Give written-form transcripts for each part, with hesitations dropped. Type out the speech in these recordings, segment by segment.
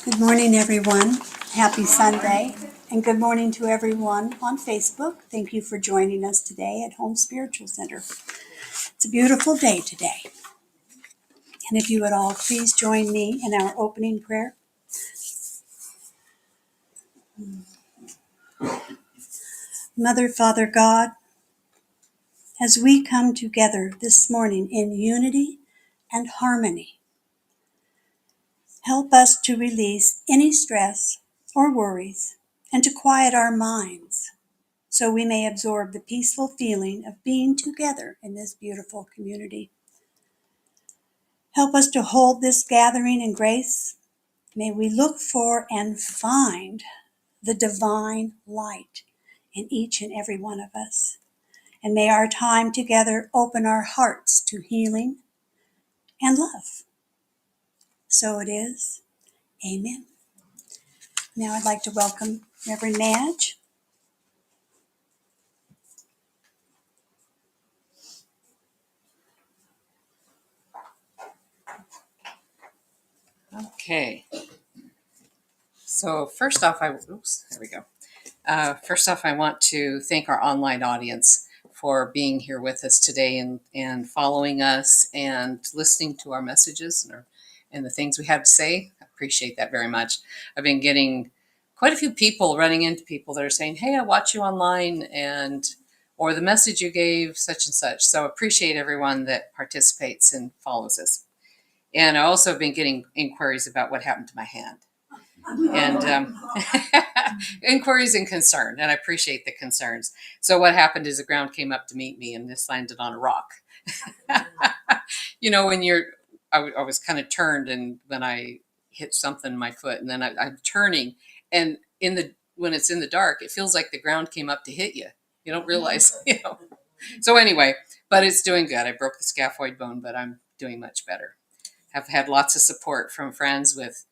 Good morning, everyone. Happy Sunday. And good morning to everyone on Facebook. Thank you for joining us today at Home Spiritual Center. It's a beautiful day today. And if you would all please join me in our opening prayer. Mother, Father, God, as we come together this morning in unity and harmony, help us to release any stress or worries and to quiet our minds, so we may absorb the peaceful feeling of being together in this beautiful community. Help us to hold this gathering in grace. May we look for and find the divine light in each and every one of us. And may our time together open our hearts to healing and love. So it is. Amen. Now I'd like to welcome Reverend Madge. Okay. So first off, there we go. First off, I want to thank our online audience for being here with us today and following us and listening to our messages and the things we have to say. I appreciate that very much. I've been getting quite a few people running into people that are saying, "Hey, I watch you online," or the message you gave such and such. So appreciate everyone that participates and follows us. And I also have been getting inquiries about what happened to my hand. And inquiries and concern, and I appreciate the concerns. So what happened is the ground came up to meet me, and this landed on a rock. When I was kind of turned, and when I hit something in my foot, and then I'm turning, and when it's in the dark, it feels like the ground came up to hit you. You don't realize. So anyway, but it's doing good. I broke the scaphoid bone, but I'm doing much better. Have had lots of support from friends with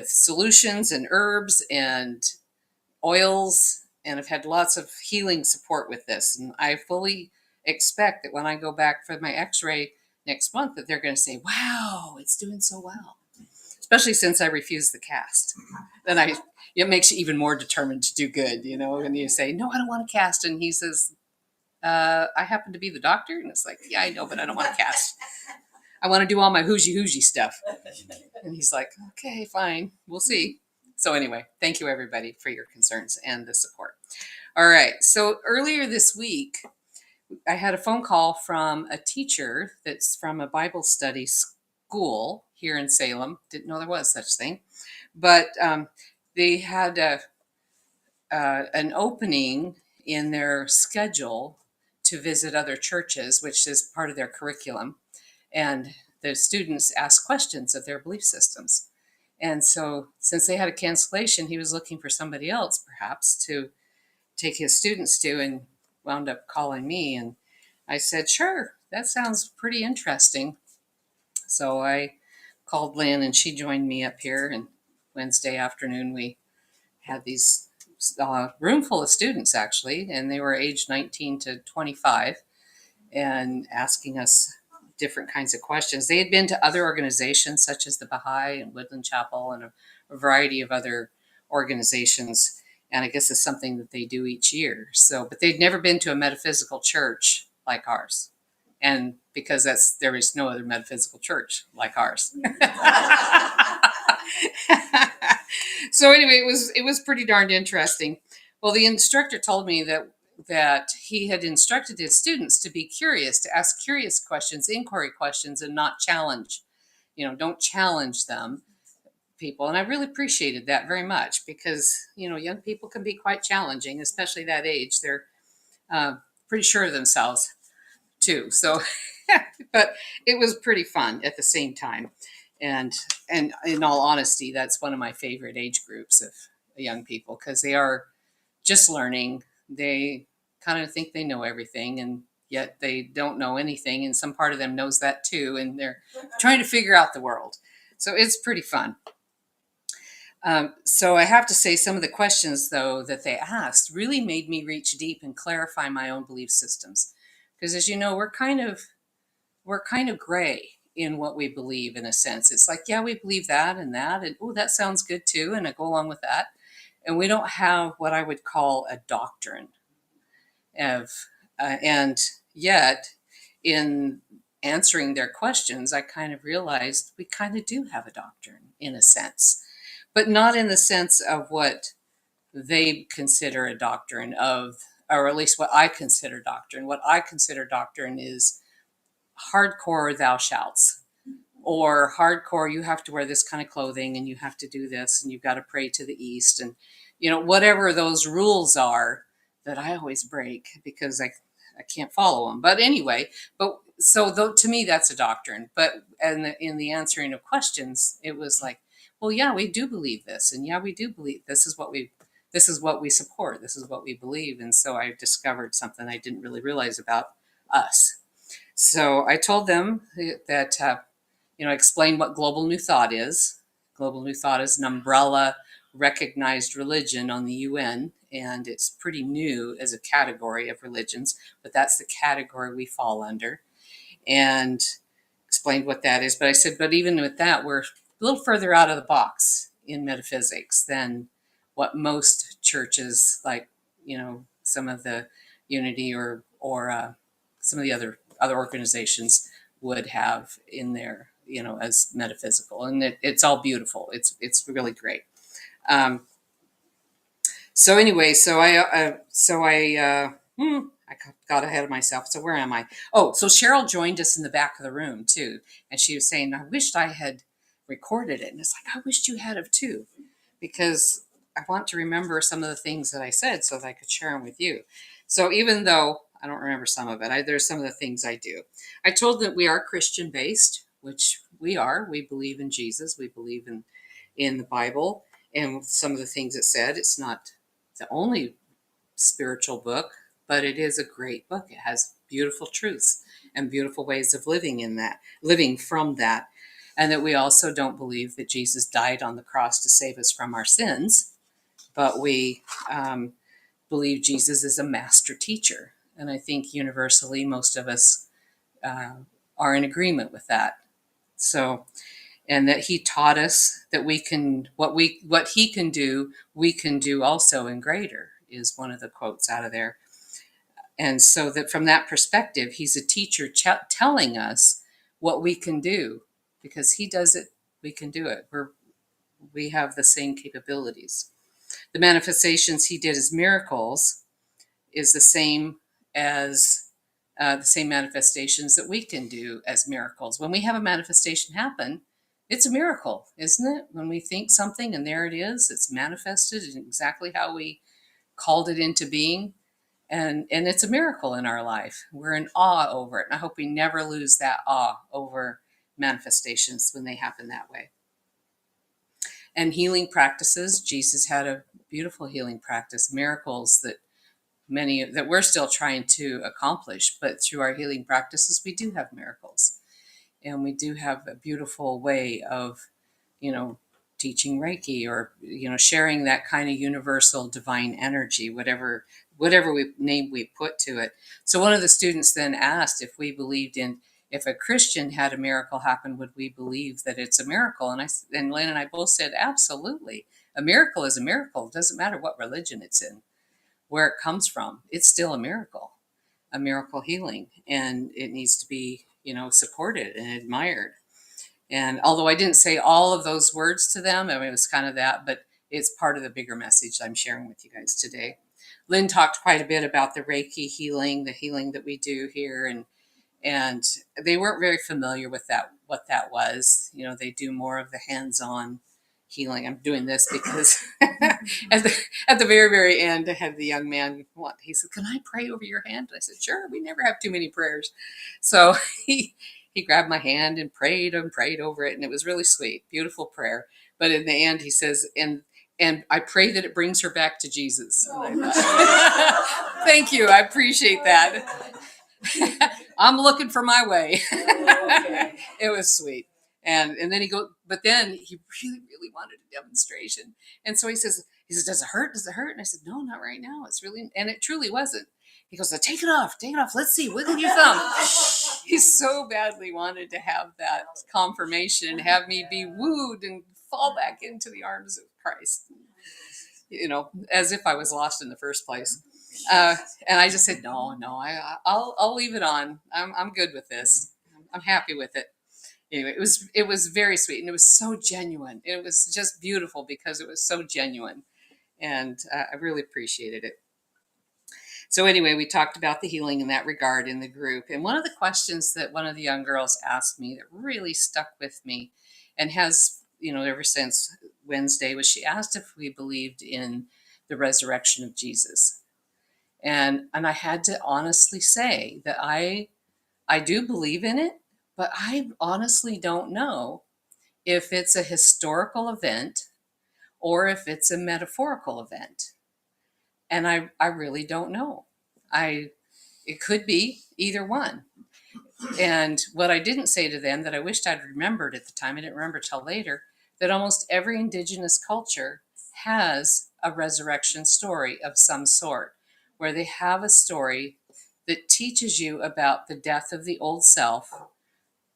solutions and herbs and oils, and I've had lots of healing support with this. And I fully expect that when I go back for my x-ray next month that they're going to say, "Wow, it's doing so well," especially since I refused the cast. Then it makes you even more determined to do good, and you say, "No, I don't want a cast." And he says, "I happen to be the doctor." And it's like, "Yeah, I know, but I don't want a cast. I want to do all my hoogie stuff." And he's like, "Okay, fine. We'll see." So anyway, thank you everybody for your concerns and the support. All right. So earlier this week, I had a phone call from a teacher that's from a Bible study school here in Salem. Didn't know there was such thing. But they had an opening in their schedule to visit other churches, which is part of their curriculum. And the students asked questions of their belief systems. And so since they had a cancellation, he was looking for somebody else perhaps to take his students to, and wound up calling me. And I said, "Sure, that sounds pretty interesting." So I called Lynn, and she joined me up here. And Wednesday afternoon, we had these room full of students, actually, and they were aged 19 to 25 and asking us different kinds of questions. They had been to other organizations such as the Baha'i and Woodland Chapel and a variety of other organizations. And I guess it's something that they do each year. So, but they'd never been to a metaphysical church like ours. And because there is no other metaphysical church like ours. So anyway, it was pretty darned interesting. Well, the instructor told me that he had instructed his students to be curious, to ask curious questions, inquiry questions, and not challenge. Don't challenge them, people. And I really appreciated that very much because, young people can be quite challenging, especially that age. They're pretty sure of themselves too. So, but it was pretty fun at the same time. And in all honesty, that's one of my favorite age groups of young people because they are just learning. They kind of think they know everything, and yet they don't know anything. And some part of them knows that too, and they're trying to figure out the world. So it's pretty fun. So I have to say some of the questions, though, that they asked really made me reach deep and clarify my own belief systems. Because as you know, we're kind of gray in what we believe, in a sense. It's like, yeah, we believe that, and oh, that sounds good too, and I go along with that. And we don't have what I would call a doctrine of, and yet in answering their questions, I kind of realized we kind of do have a doctrine in a sense, but not in the sense of what they consider a doctrine of, or at least what I consider doctrine. What I consider doctrine is hardcore thou shalts, or hardcore you have to wear this kind of clothing and you have to do this and you've got to pray to the east, and whatever those rules are that I always break because I can't follow them. But anyway, but so though, to me that's a doctrine. But in the answering of questions, it was like, well, yeah, we do believe this, and yeah, we do believe this is what we support, this is what we believe. And so I discovered something I didn't really realize about us. So I told them that, explain what Global New Thought is. Global New Thought is an umbrella recognized religion on the UN, and it's pretty new as a category of religions, but that's the category we fall under. And explained what that is. But I said, but even with that, we're a little further out of the box in metaphysics than what most churches, like, some of the Unity or some of the other organizations would have in there, as metaphysical. And it's all beautiful. It's really great. So anyway, I got ahead of myself. So where am I? Oh, so Cheryl joined us in the back of the room too, and she was saying, "I wished I had recorded it." And it's like, I wished you had of too, because I want to remember some of the things that I said so that I could share them with you. So even though I don't remember some of it, there's some of the things I do. I told that we are Christian based, which we are. We believe in Jesus. We believe in the Bible and some of the things it said. It's not the only spiritual book, but it is a great book. It has beautiful truths and beautiful ways of living from that. And that we also don't believe that Jesus died on the cross to save us from our sins, but we believe Jesus is a master teacher. And I think universally, most of us are in agreement with that. So, and that he taught us that we can, what he can do, we can do also in greater, is one of the quotes out of there. And so that from that perspective, he's a teacher telling us what we can do, because he does it, we can do it. We have the same capabilities. The manifestations he did as miracles is the same as the same manifestations that we can do as miracles. When we have a manifestation happen, it's a miracle, isn't it? When we think something and there it is, it's manifested in exactly how we called it into being. And it's a miracle in our life. We're in awe over it. And I hope we never lose that awe over manifestations when they happen that way. And healing practices, Jesus had a beautiful healing practice, miracles that we're still trying to accomplish, but through our healing practices, we do have miracles. And we do have a beautiful way of, teaching Reiki, or, sharing that kind of universal divine energy, whatever name we put to it. So one of the students then asked if we believed if a Christian had a miracle happen, would we believe that it's a miracle? And Lynn and I both said, absolutely. A miracle is a miracle. It doesn't matter what religion it's in, where it comes from. It's still a miracle healing, and it needs to be, supported and admired. And although I didn't say all of those words to them, it was kind of that, but it's part of the bigger message I'm sharing with you guys today. Lynn talked quite a bit about the Reiki healing, the healing that we do here, and they weren't very familiar with what that was. They do more of the hands-on healing. I'm doing this because at the very, very end, I had the young man, he said, "Can I pray over your hand?" I said, "Sure, we never have too many prayers." So he grabbed my hand and prayed over it, and it was really sweet, beautiful prayer. But in the end, he says, and I pray that it brings her back to Jesus. Thank you. I appreciate that. I'm looking for my way. It was sweet. And then but then he really, really wanted a demonstration. And so he says, "Does it hurt? Does it hurt?" And I said, "No, not right now. It's really," and it truly wasn't. He goes, "Take it off. Let's see. Wiggle your thumb." he so badly wanted to have that confirmation, have me be wooed and fall back into the arms of Christ, as if I was lost in the first place. Uh, and I just said, no, I'll leave it on. I'm good with this. I'm happy with it. Anyway, it was very sweet, and it was so genuine. It was just beautiful because it was so genuine, and I really appreciated it. So anyway, we talked about the healing in that regard in the group. And one of the questions that one of the young girls asked me that really stuck with me and has, ever since Wednesday, was she asked if we believed in the resurrection of Jesus. And I had to honestly say that I do believe in it, but I honestly don't know if it's a historical event or if it's a metaphorical event. And I really don't know. It could be either one. And what I didn't say to them that I wished I'd remembered at the time, I didn't remember till later, that almost every indigenous culture has a resurrection story of some sort, where they have a story that teaches you about the death of the old self,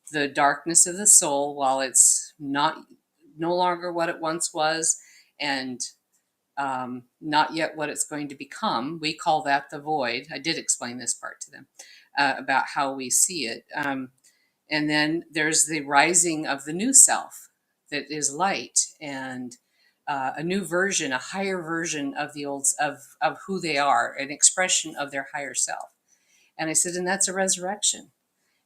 the darkness of the soul while it's no longer what it once was, and not yet what it's going to become. We call that the void. I did explain this part to them about how we see it. And then there's the rising of the new self that is light and a new version, a higher version of the old of who they are, an expression of their higher self. And I said, and that's a resurrection.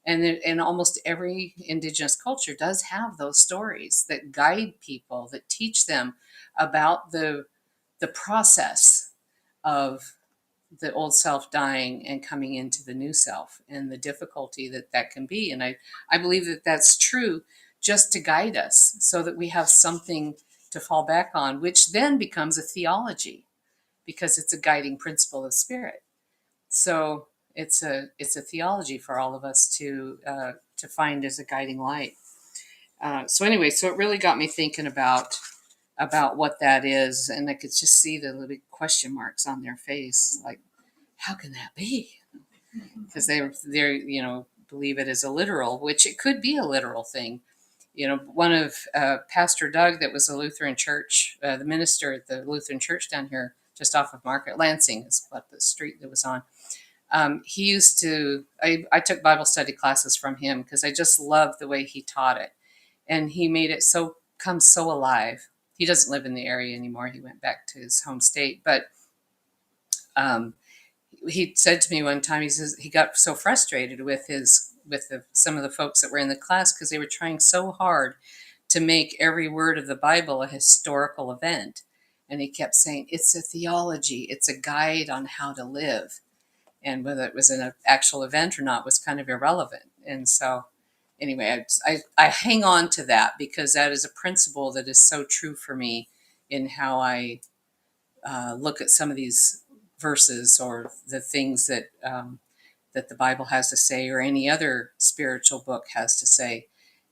And almost every indigenous culture does have those stories that guide people, that teach them about the process of the old self dying and coming into the new self and the difficulty that that can be. And I believe that that's true just to guide us so that we have something to fall back on, which then becomes a theology because it's a guiding principle of spirit. So it's a theology for all of us to find as a guiding light. So anyway, so it really got me thinking about what that is, and I could just see the little question marks on their face, like, how can that be? Because they're believe it as a literal, which it could be a literal thing. One of Pastor Doug, that was a Lutheran church, the minister at the Lutheran church down here, just off of Market Lansing, is what the street that was on. He used to. I took Bible study classes from him because I just loved the way he taught it, and he made it come so alive. He doesn't live in the area anymore. He went back to his home state, but um, he said to me one time, he says he got so frustrated with some of the folks that were in the class because they were trying so hard to make every word of the Bible a historical event. And he kept saying, it's a theology, it's a guide on how to live. And whether it was an actual event or not was kind of irrelevant. And so anyway, I hang on to that because that is a principle that is so true for me in how I look at some of these verses or the things that the Bible has to say or any other spiritual book has to say.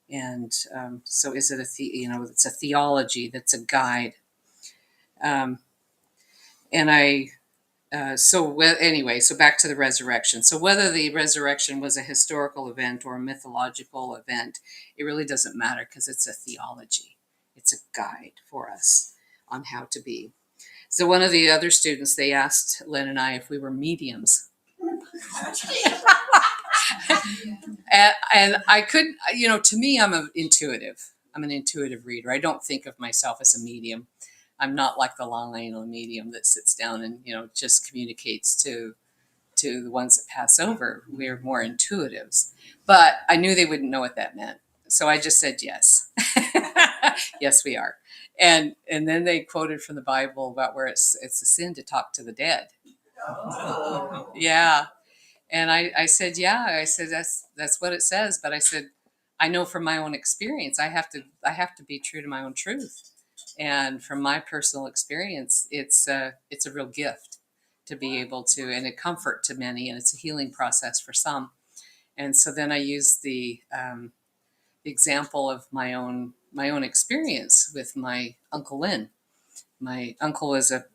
And so is it it's a theology that's a guide. And anyway, so back to the resurrection. So whether the resurrection was a historical event or a mythological event, it really doesn't matter because it's a theology. It's a guide for us on how to be. So one of the other students, they asked Lynn and I if we were mediums. and I could, to me, I'm an intuitive reader. I don't think of myself as a medium. I'm not like the long anal medium that sits down and, just communicates to the ones that pass over. We're more intuitives. But I knew they wouldn't know what that meant. So I just said yes. Yes, we are. And then they quoted from the Bible about where it's a sin to talk to the dead. Oh. Yeah. And I said, yeah. I said that's what it says. But I said, I know from my own experience, I have to be true to my own truth. And from my personal experience, it's a real gift to be able to, and a comfort to many, and it's a healing process for some. And so then I used the example of my own experience with my Uncle Lynn. My uncle was a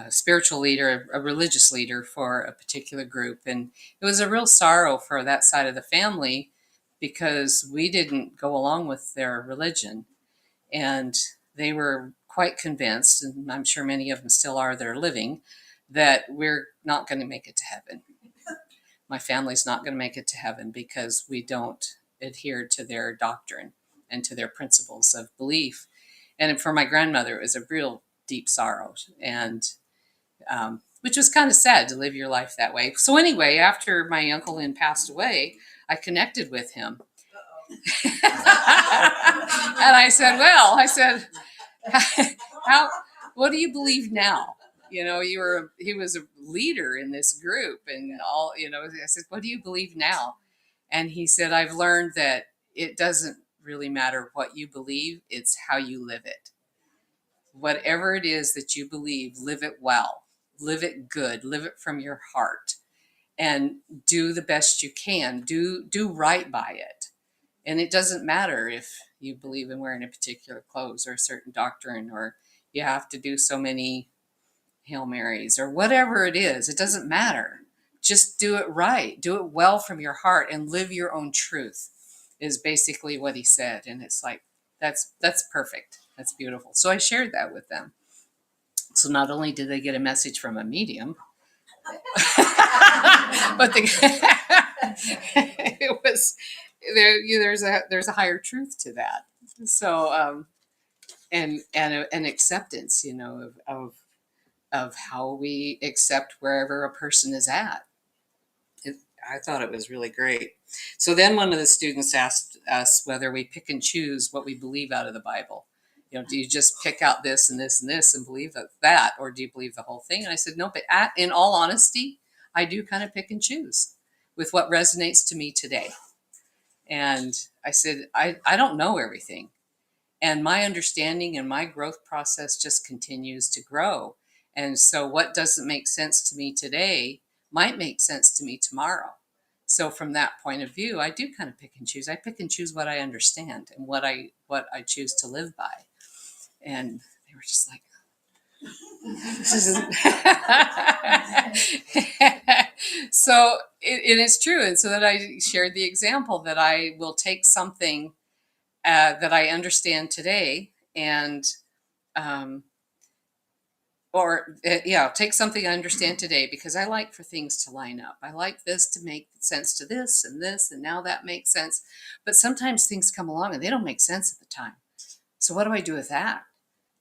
spiritual leader, a religious leader for a particular group, and it was a real sorrow for that side of the family because we didn't go along with their religion. And they were quite convinced, and I'm sure many of them still are that are living, that we're not going to make it to heaven. My family's not going to make it to heaven because we don't adhere to their doctrine and to their principles of belief. And for my grandmother, it was a real deep sorrow, and which was kind of sad to live your life that way. So anyway, after my Uncle Lynn passed away, I connected with him. And I said, well, I said, how, what do you believe now? You know, he was a leader in this group and all, you know, I said, what do you believe now? And he said, I've learned that it doesn't really matter what you believe, it's how you live it. Whatever it is that you believe, live it well, live it good, live it from your heart, and do the best you can. Do right by it. And it doesn't matter if you believe in wearing a particular clothes or a certain doctrine, or you have to do so many Hail Marys or whatever it is. It doesn't matter. Just do it right. Do it well from your heart and live your own truth is basically what he said. And it's like, that's perfect. That's beautiful. So I shared that with them. So not only did they get a message from a medium, but it was there's a higher truth to that. So and an acceptance, you know, of how we accept wherever a person is at. I thought it was really great. So then one of the students asked us whether we pick and choose what we believe out of the Bible. You know, do you just pick out this and this and this and believe that, or do you believe the whole thing? And I said, no, but in all honesty, I do kind of pick and choose with what resonates to me today. And I said, I don't know everything. And my understanding and my growth process just continues to grow. And so what doesn't make sense to me today might make sense to me tomorrow. So from that point of view, I do kind of pick and choose. I pick and choose what I understand and what I choose to live by. And they were just like, this isn't. So it is true. And so that I shared the example that I will take something that I understand today and take something I understand today because I like for things to line up. I like this to make sense to this, and now that makes sense. But sometimes things come along and they don't make sense at the time. So what do I do with that?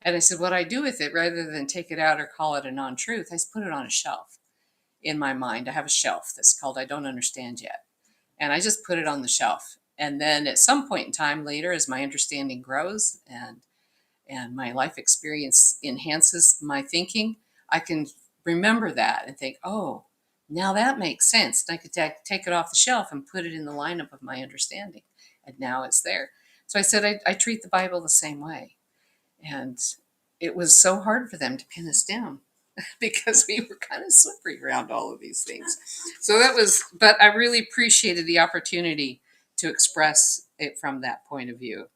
And I said, what I do with it, rather than take it out or call it a non-truth, I put it on a shelf in my mind. I have a shelf that's called I Don't Understand Yet. And I just put it on the shelf. And then at some point in time later, as my understanding grows and my life experience enhances my thinking, I can remember that and think, oh, now that makes sense. And I could take it off the shelf and put it in the lineup of my understanding. And now it's there. So I said, I treat the Bible the same way. And it was so hard for them to pin us down because we were kind of slippery around all of these things. So but I really appreciated the opportunity to express it from that point of view.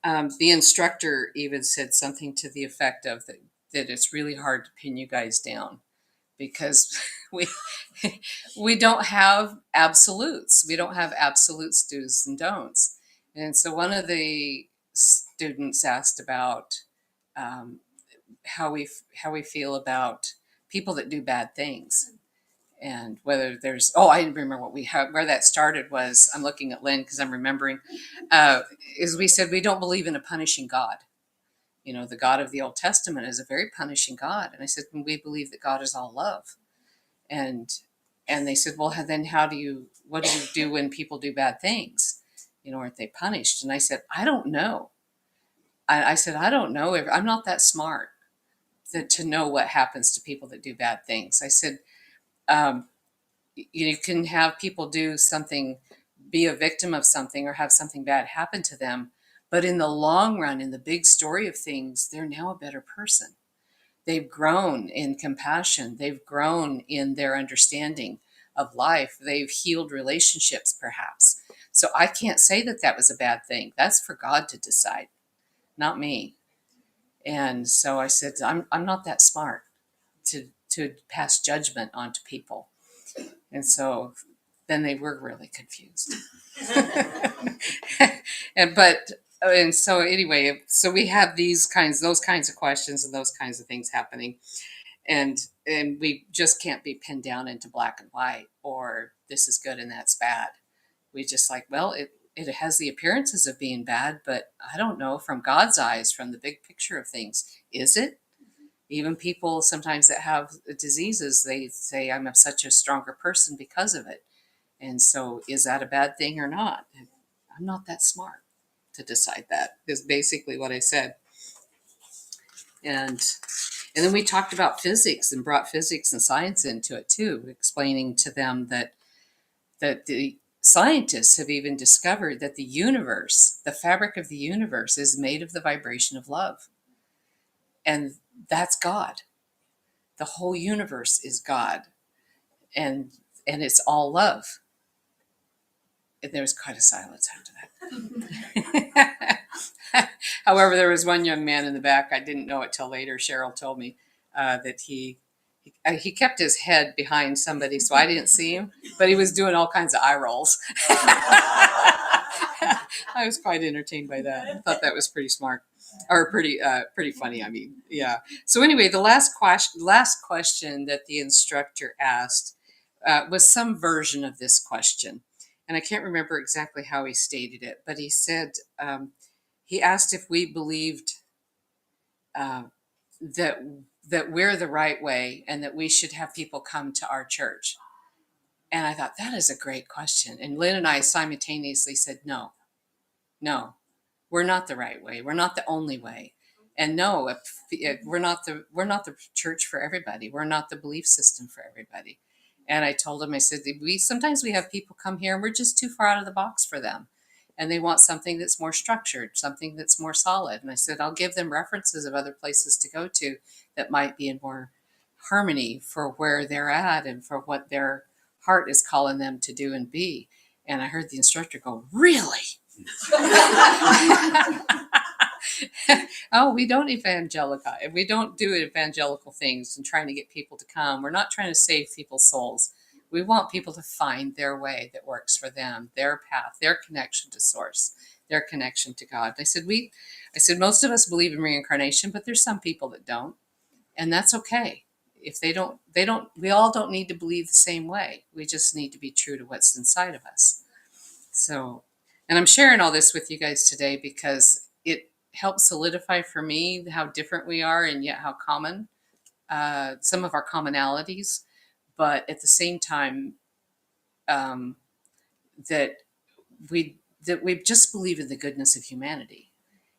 The instructor even said something to the effect of that it's really hard to pin you guys down because we don't have absolutes. We don't have absolutes, do's and don'ts. And so one of the students asked about how we feel about people that do bad things. And whether there's, I remember where that started was, I'm looking at Lynn because I'm remembering, is we said we don't believe in a punishing God. You know, the God of the Old Testament is a very punishing God. And I said, we believe that God is all love. And they said, well, then what do you do when people do bad things? You know, aren't they punished? And I said, I don't know. I said, I don't know. I'm not that smart to know what happens to people that do bad things. I said, you can have people do something, be a victim of something or have something bad happen to them. But in the long run, in the big story of things, they're now a better person. They've grown in compassion. They've grown in their understanding of life. They've healed relationships, perhaps. So I can't say that was a bad thing. That's for God to decide, not me. And so I said, I'm not that smart to pass judgment onto people. And so then they were really confused. And so anyway, so we have those kinds of questions and those kinds of things happening, and we just can't be pinned down into black and white, or this is good and that's bad. We just like, well, it has the appearances of being bad, but I don't know, from God's eyes, from the big picture of things, is it? Even people sometimes that have diseases, they say, I'm such a stronger person because of it. And so is that a bad thing or not? I'm not that smart to decide that, is basically what I said. And then we talked about physics and brought physics and science into it too, explaining to them that the scientists have even discovered that the universe, the fabric of the universe, is made of the vibration of love. And that's God. The whole universe is God. And it's all love. And there was quite a silence after that. However, there was one young man in the back. I didn't know it till later. Cheryl told me that he kept his head behind somebody, so I didn't see him. But he was doing all kinds of eye rolls. I was quite entertained by that. I thought that was pretty smart, or pretty funny. I mean, yeah. So anyway, the last question that the instructor asked was some version of this question, and I can't remember exactly how he stated it, but he said, he asked if we believed uh, that we're the right way and that we should have people come to our church. And I thought, that is a great question. And Lynn and I simultaneously said, no, we're not the right way. We're not the only way. And no, we're not the church for everybody. We're not the belief system for everybody. And I told him, I said, sometimes we have people come here and we're just too far out of the box for them. And they want something that's more structured, something that's more solid. And I said, I'll give them references of other places to go to that might be in more harmony for where they're at and for what their heart is calling them to do and be. And I heard the instructor go, really? Oh, we don't we don't do evangelical things and trying to get people to come. We're not trying to save people's souls. We want people to find their way that works for them, their path, their connection to source, their connection to God. I said, most of us believe in reincarnation, but there's some people that don't, and that's okay. If they don't, we all don't need to believe the same way. We just need to be true to what's inside of us. So, and I'm sharing all this with you guys today because it helps solidify for me how different we are and yet how common, some of our commonalities, but at the same time, that we just believe in the goodness of humanity,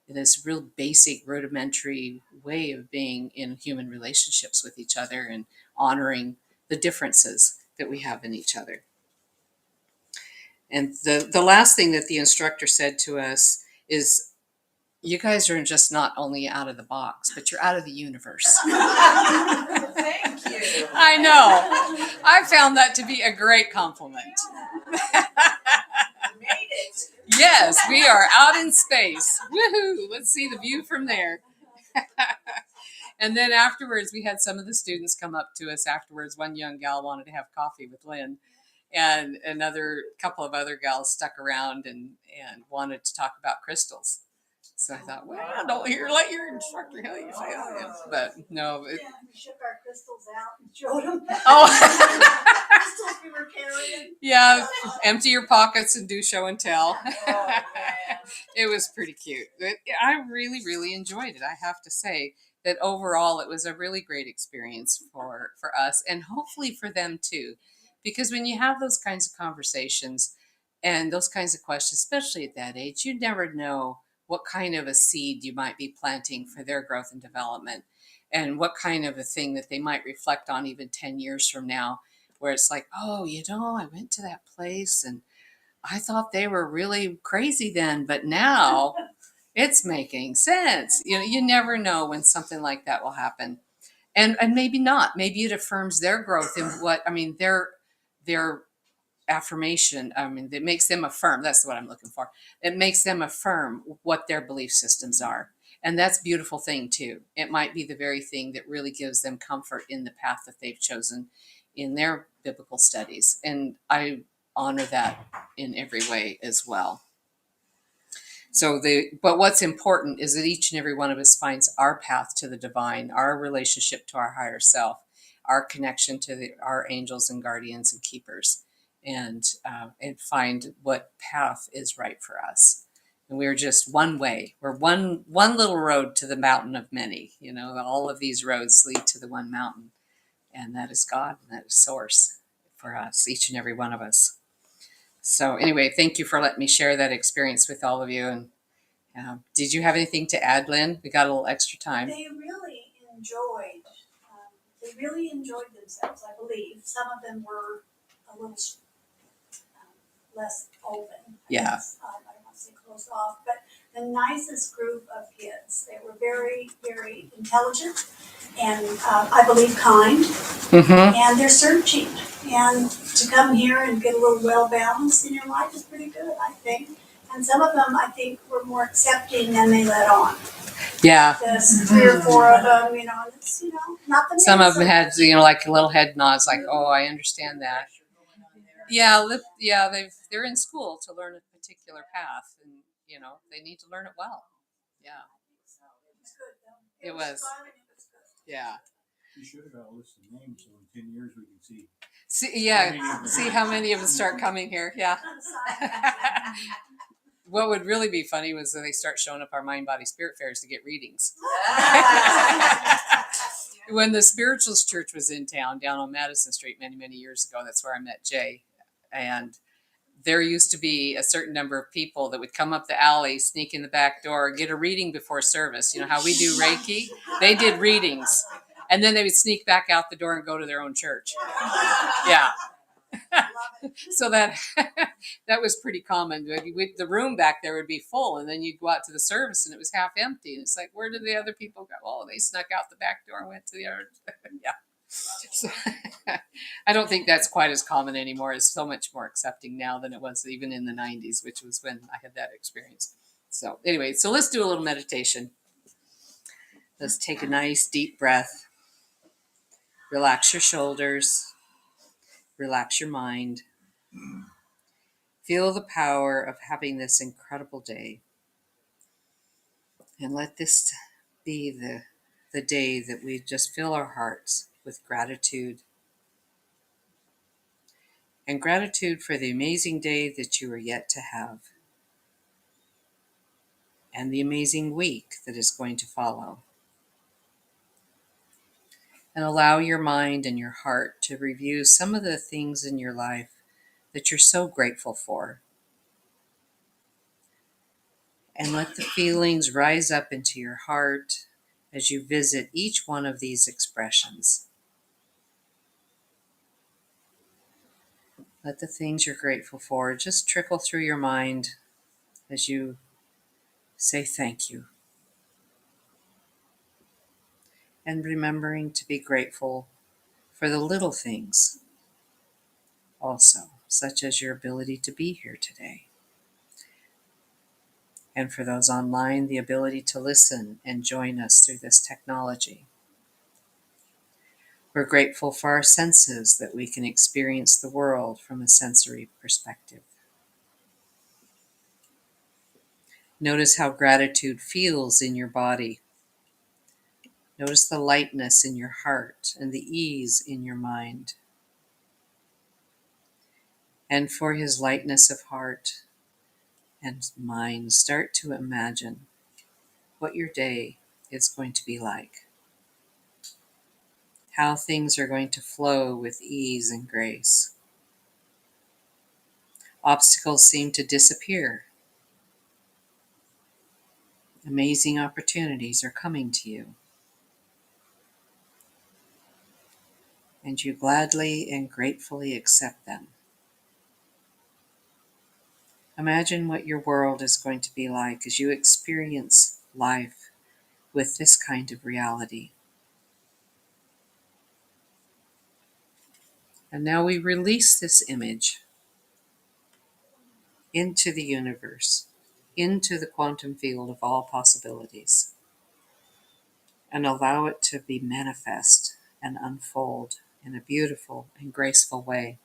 this real basic rudimentary way of being in human relationships with each other and honoring the differences that we have in each other. And the last thing that the instructor said to us is, you guys are just not only out of the box, but you're out of the universe. Thank you. I know. I found that to be a great compliment. You made it. Yes, we are out in space. Woohoo! Let's see the view from there. And then afterwards, we had some of the students come up to us afterwards. One young gal wanted to have coffee with Lynn, and another couple of other gals stuck around and wanted to talk about crystals. So I thought, well, let your instructor tell you. But no. We shook our crystals out and showed them. Oh. Crystals we were carrying. Yeah, empty your pockets and do show and tell. Oh, It was pretty cute. I really, really enjoyed it. I have to say that overall, it was a really great experience for us and hopefully for them too. Because when you have those kinds of conversations and those kinds of questions, especially at that age, you never know what kind of a seed you might be planting for their growth and development, and what kind of a thing that they might reflect on even 10 years from now, where it's like, oh, I went to that place and I thought they were really crazy then, but now it's making sense. You never know when something like that will happen. And maybe not. Maybe it affirms their growth in their affirmation. It makes them affirm. That's what I'm looking for. It makes them affirm what their belief systems are. And that's a beautiful thing too. It might be the very thing that really gives them comfort in the path that they've chosen in their biblical studies. And I honor that in every way as well. But what's important is that each and every one of us finds our path to the divine, our relationship to our higher self, our connection to our angels and guardians and keepers, and find what path is right for us. And we're just one way. We're one little road to the mountain of many. All of these roads lead to the one mountain, and that is God, and that is Source for us, each and every one of us. So anyway, thank you for letting me share that experience with all of you. And did you have anything to add, Lynn? We got a little extra time. They really enjoyed themselves, I believe. Some of them were a little less open. Yeah. I don't want to say closed off, but the nicest group of kids. They were very, very intelligent and I believe kind. Mm-hmm. And they're searching. And to come here and get a little well balanced in your life is pretty good, I think. And some of them, I think, were more accepting than they let on. Yeah. There's 3 or 4 of them, and it's, not the Some of them had, like little head nods, like, "Oh, I understand that." Yeah, they're in school to learn a particular path, and they need to learn it well. Yeah. It was. Yeah. You should have got a list of names, so in 10 years we can see. See how many of them start coming here. Yeah. What would really be funny was that they start showing up our mind, body, spirit fairs to get readings. When the Spiritualist Church was in town, down on Madison Street many, many years ago, that's where I met Jay. And there used to be a certain number of people that would come up the alley, sneak in the back door, get a reading before service. You know how we do Reiki? They did readings. And then they would sneak back out the door and go to their own church. Yeah. So that was pretty common. The room back there would be full, and then you'd go out to the service and it was half empty. And it's like, where did the other people go? Oh, they snuck out the back door and went to the other. Yeah. So, I don't think that's quite as common anymore. It's so much more accepting now than it was even in the 90s, which was when I had that experience. So anyway, so let's do a little meditation. Let's take a nice deep breath. Relax your shoulders. Relax your mind. Feel the power of having this incredible day. And let this be the day that we just fill our hearts with gratitude. And gratitude for the amazing day that you are yet to have. And the amazing week that is going to follow. And allow your mind and your heart to review some of the things in your life that you're so grateful for. And let the feelings rise up into your heart as you visit each one of these expressions. Let the things you're grateful for just trickle through your mind as you say thank you. And remembering to be grateful for the little things also, such as your ability to be here today. And for those online, the ability to listen and join us through this technology. We're grateful for our senses, that we can experience the world from a sensory perspective. Notice how gratitude feels in your body. Notice the lightness in your heart and the ease in your mind. And for his lightness of heart and mind, start to imagine what your day is going to be like. How things are going to flow with ease and grace. Obstacles seem to disappear. Amazing opportunities are coming to you. And you gladly and gratefully accept them. Imagine what your world is going to be like as you experience life with this kind of reality. And now we release this image into the universe, into the quantum field of all possibilities, and allow it to be manifest and unfold in a beautiful and graceful way.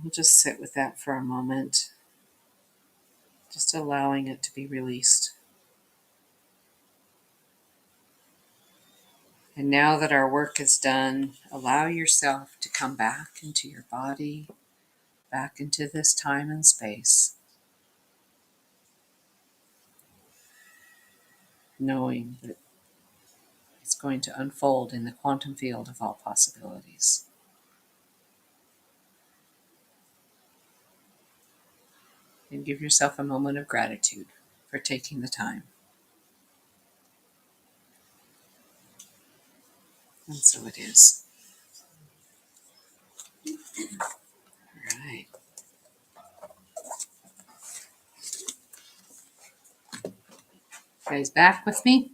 We'll just sit with that for a moment, just allowing it to be released. And now that our work is done, allow yourself to come back into your body, back into this time and space, knowing that it's going to unfold in the quantum field of all possibilities. And give yourself a moment of gratitude for taking the time. And so it is. All right. You guys back with me?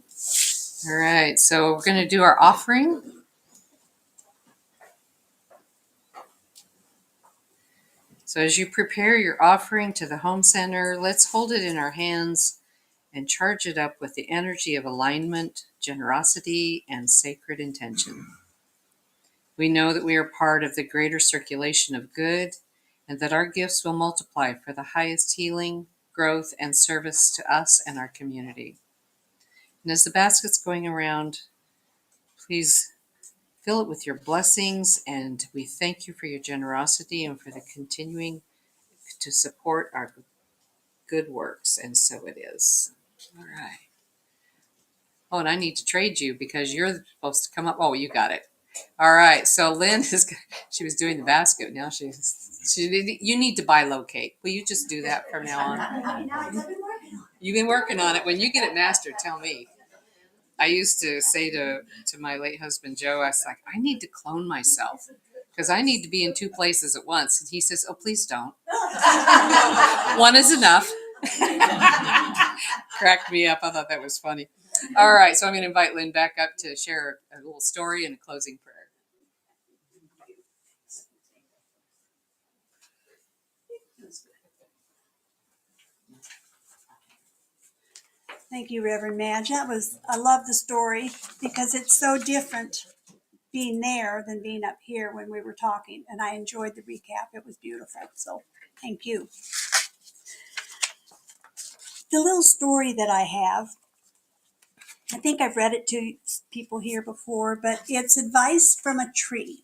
All right, so we're going to do our offering. So as you prepare your offering to the home center, let's hold it in our hands and charge it up with the energy of alignment, generosity, and sacred intention. We know that we are part of the greater circulation of good and that our gifts will multiply for the highest healing, growth, and service to us and our community. And as the basket's going around, please fill it with your blessings, and we thank you for your generosity and for the continuing to support our good works, and so it is. All right. Oh, and I need to trade you because you're supposed to come up. Oh, you got it. All right. So Lynn she was doing the basket. Now you need to bilocate. Will you just do that from now on? You've been working on it. When you get it mastered, tell me. I used to say to my late husband, Joe, I was like, I need to clone myself because I need to be in two places at once. And he says, oh, please don't. One is enough. Cracked me up. I thought that was funny. All right, so I'm going to invite Lynn back up to share a little story and a closing prayer. Thank you, Reverend Madge. I love the story because it's so different being there than being up here when we were talking. And I enjoyed the recap. It was beautiful. So thank you. The little story that I have, I think I've read it to people here before, but it's advice from a tree.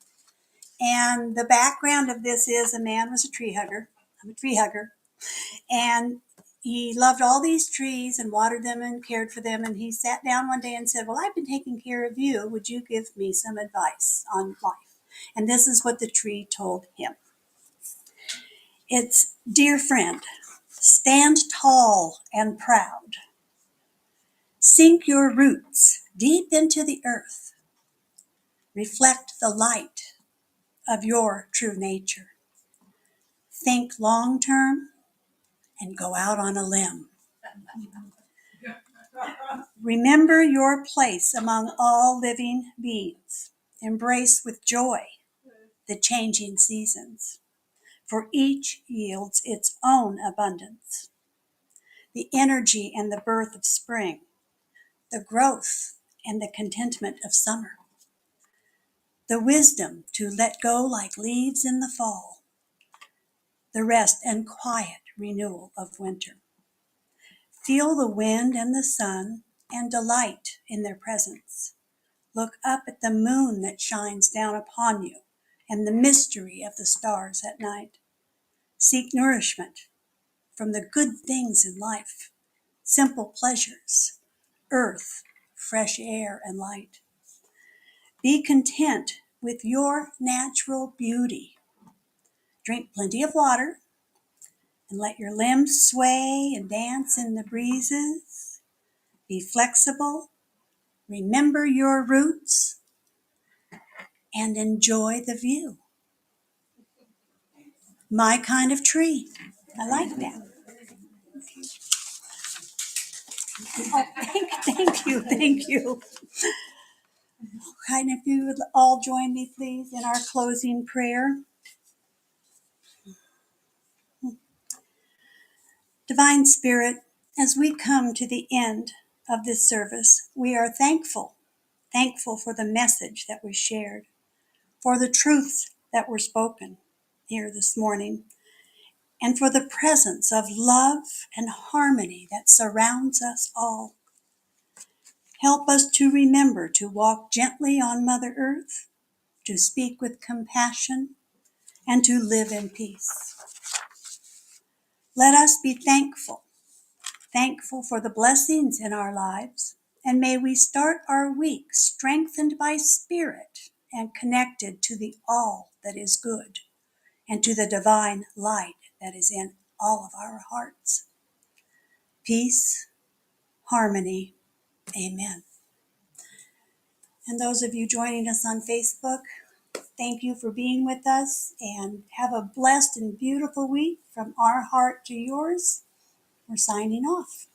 And the background of this is a man was a tree hugger. I'm a tree hugger. And he loved all these trees and watered them and cared for them. And he sat down one day and said, well, I've been taking care of you. Would you give me some advice on life? And this is what the tree told him. It's, dear friend, stand tall and proud. Sink your roots deep into the earth. Reflect the light of your true nature. Think long term and go out on a limb. Remember your place among all living beings. Embrace with joy the changing seasons, for each yields its own abundance. The energy and the birth of spring, the growth and the contentment of summer, the wisdom to let go like leaves in the fall, the rest and quiet renewal of winter. Feel the wind and the sun and delight in their presence. Look up at the moon that shines down upon you and the mystery of the stars at night. Seek nourishment from the good things in life, simple pleasures, earth, fresh air, and light. Be content with your natural beauty. Drink plenty of water and let your limbs sway and dance in the breezes. Be flexible. Remember your roots and enjoy the view. My kind of tree. I like that. Oh, thank you. And if you would all join me, please, in our closing prayer. Divine Spirit, as we come to the end of this service, we are thankful for the message that was shared, for the truths that were spoken, here this morning, and for the presence of love and harmony that surrounds us all. Help us to remember to walk gently on Mother Earth, to speak with compassion, and to live in peace. Let us be thankful for the blessings in our lives, and may we start our week strengthened by spirit and connected to the all that is good and to the divine light that is in all of our hearts. Peace, harmony, amen. And those of you joining us on Facebook, thank you for being with us, and have a blessed and beautiful week from our heart to yours. We're signing off.